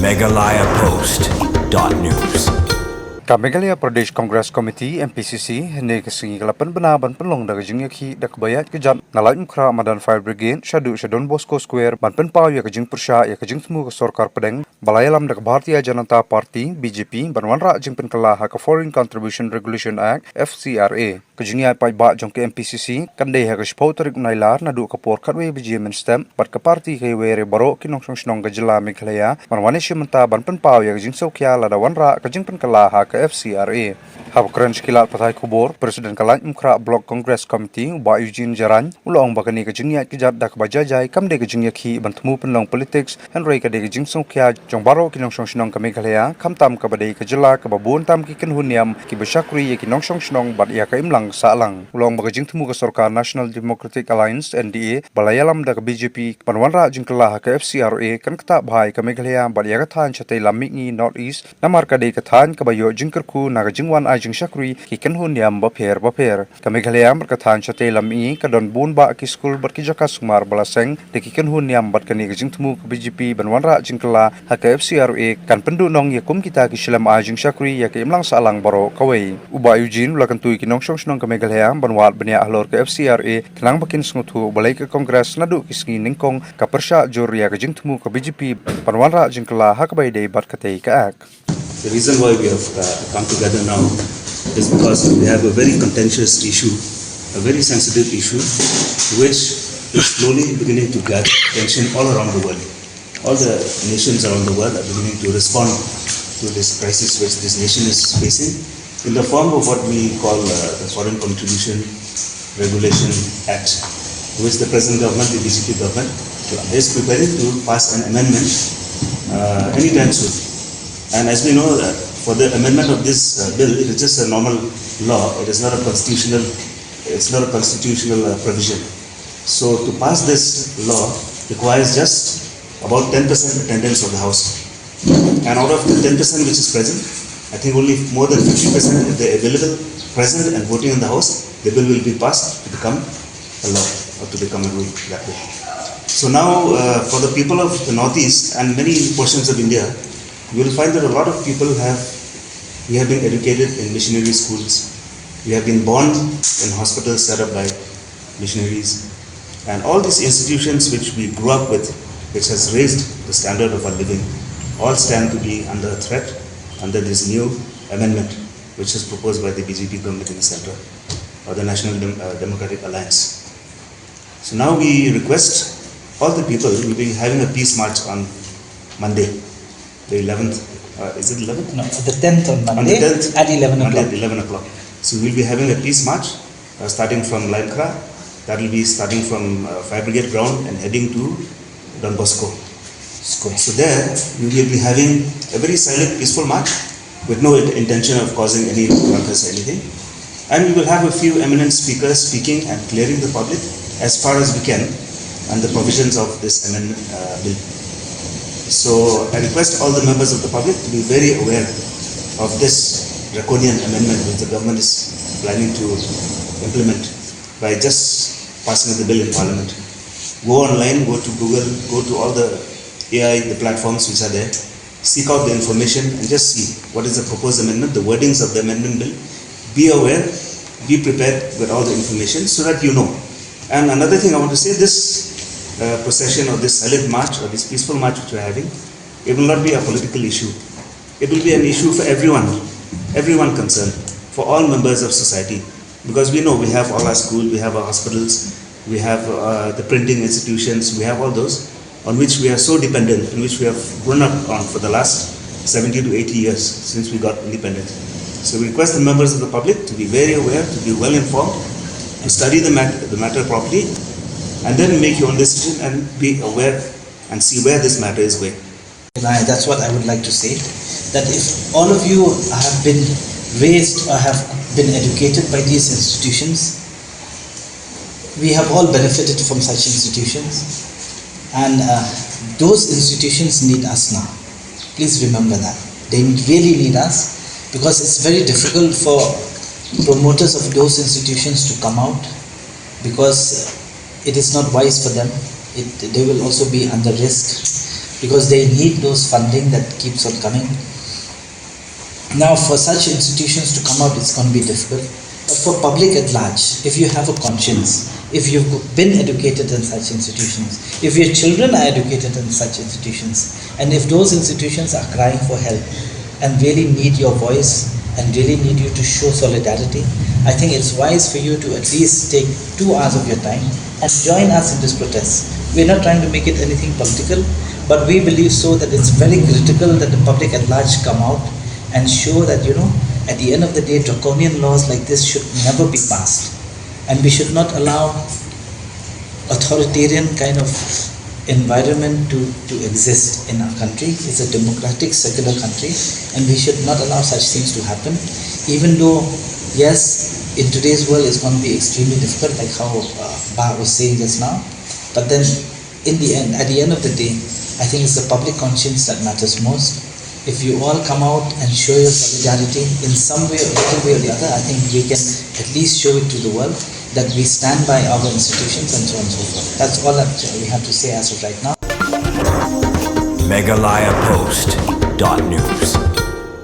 megalayapost.news Meghalaya Pradesh Congress Committee MPCC ne kesingi kalapan benaban penlong daga jingya ki dak bayat ke jam nalai mukra Madan Fire Brigade Shadon Bosco Square ban pen pau ya ke jing persha ya ke jing temu ke Sarkar Padang Balai Alam dak Bharatiya Janata Party BJP ban wanra jing pen kala ha ke Foreign Contribution Regulation Act FCRA ke jingya pai ba jong ke MPCC kande ha ke spau tarik nailar na du ke por katwe BJP stem bat ke party ke were baro kinong song ke jila Meghalaya marwane shimenta ban pen pau ya ke jing sokya la da wanra ke jing pen kala ha ke FCRA. Habkran Shkilat Patai Kubor, President Kalan Mukra Block Congress Committee, Ba Eugene Jaran, Ulong Bakani Kajingya Kijat Dak Bajajai, Kamde Kajingya Ki, Bantmu Penlong Politics, and Ray Kade Kajing Songkya, Jongbaro Kinong Shnong Kameghalaya, Kamtam Kabade Kajila, Kababun Tam Kikan Hunyam, Kibashakri, Kinong Shnong, Bat Yaka Imlang Salang, Ulong Bagajing Tumuga Sorka National Democratic Alliance, NDA, Balayalam Dak BJP, Panwanra Jinkala Haka FCRA, Kankta Bhai Kameghalaya, Bat Yakatan Chate Lamiki Northeast, Namar Kade Katan, Kabayo Jinkerku, Nagajingwan Jing Shakri ki kan hun yam baper Kameghalaya berkatan chate lami ka don bun ba ki school ber ki jaka sumar balaseng de ki kan hun yam bat kani jing temu ke BJP banwanra jingkala ha ka FCRA kan pendu nong yakum kita ki shilam Jing Shakri ya ke imlang salang baro kawai uba Eugene ulakan tui ki nong shnong Kameghalaya banwat benia ahlor ke FCRA kenang bakin snguthu balai ke kongres nadu ki sngi ningkong ka persha jor ya ke jing temu ke BJP banwanra jingkala ha ka bai de bat katei ka ak. The reason why we have come together now is because we have a very contentious issue, a very sensitive issue, which is slowly beginning to gather attention all around the world. All the nations around the world are beginning to respond to this crisis which this nation is facing in the form of what we call the Foreign Contribution Regulation Act, which the present government, the BJP government, is preparing to pass an amendment anytime soon. And as we know, for the amendment of this bill, it is just a normal law. It is not a constitutional. It's not a constitutional provision. So to pass this law requires just about 10% attendance of the House. And out of the 10% which is present, I think only more than 50% if they are available, present and voting in the House, the bill will be passed to become a law or to become a rule that way. So now, for the people of the Northeast and many portions of India, you will find that a lot of people we have been educated in missionary schools. We have been born in hospitals set up by missionaries. And all these institutions which we grew up with, which has raised the standard of our living, all stand to be under threat under this new amendment which is proposed by the BJP government in the center, or the National Democratic Alliance. So now we request all the people, we will be having a peace march on Monday, the 11th, is it 11th? No, the 10th on Monday, on the 10th, at 11 o'clock. Monday at 11 o'clock. So we'll be having a peace march starting from Limekra. That will be starting from Fire Brigade ground and heading to Don Bosco Square. So there we will be having a very silent, peaceful march with no intention of causing any ruckus or anything. And we will have a few eminent speakers speaking and clearing the public as far as we can on the provisions of this amendment bill. So I request all the members of the public to be very aware of this draconian amendment which the government is planning to implement by just passing the bill in Parliament. Go online, go to Google, go to all the AI, the platforms which are there, seek out the information and just see what is the proposed amendment, the wordings of the amendment bill. Be aware, be prepared with all the information so that you know. And another thing I want to say, this procession or this silent march or this peaceful march which we are having, it will not be a political issue. It will be an issue for everyone concerned, for all members of society. Because we know we have all our schools, we have our hospitals, we have the printing institutions, we have all those on which we are so dependent, in which we have grown up on for the last 70 to 80 years since we got independent. So we request the members of the public to be very aware, to be well informed, to study the matter properly, and then make your own decision and be aware and see where this matter is going. That's what I would like to say, that if all of you have been raised or have been educated by these institutions, we have all benefited from such institutions, and those institutions need us now. Please remember that. They really need us, because it's very difficult for promoters of those institutions to come out, because it is not wise for them. They will also be under risk. because they need those funding that keeps on coming. Now, for such institutions to come out, it's going to be difficult. But for public at large, if you have a conscience, if you've been educated in such institutions, if your children are educated in such institutions, and if those institutions are crying for help and really need your voice and really need you to show solidarity, I think it's wise for you to at least take 2 hours of your time and join us in this protest. We're not trying to make it anything political, but we believe so that it's very critical that the public at large come out and show that, at the end of the day, draconian laws like this should never be passed. And we should not allow authoritarian kind of environment to exist in our country. It's a democratic, secular country, and we should not allow such things to happen. Even though, yes, in today's world it's going to be extremely difficult, like how Ba was saying just now. But then, at the end of the day, I think it's the public conscience that matters most. If you all come out and show your solidarity in some way, or little way or the other, I think we can at least show it to the world that we stand by our institutions and so on and so forth. That's all that we have to say as of right now. Meghalaya Post.news.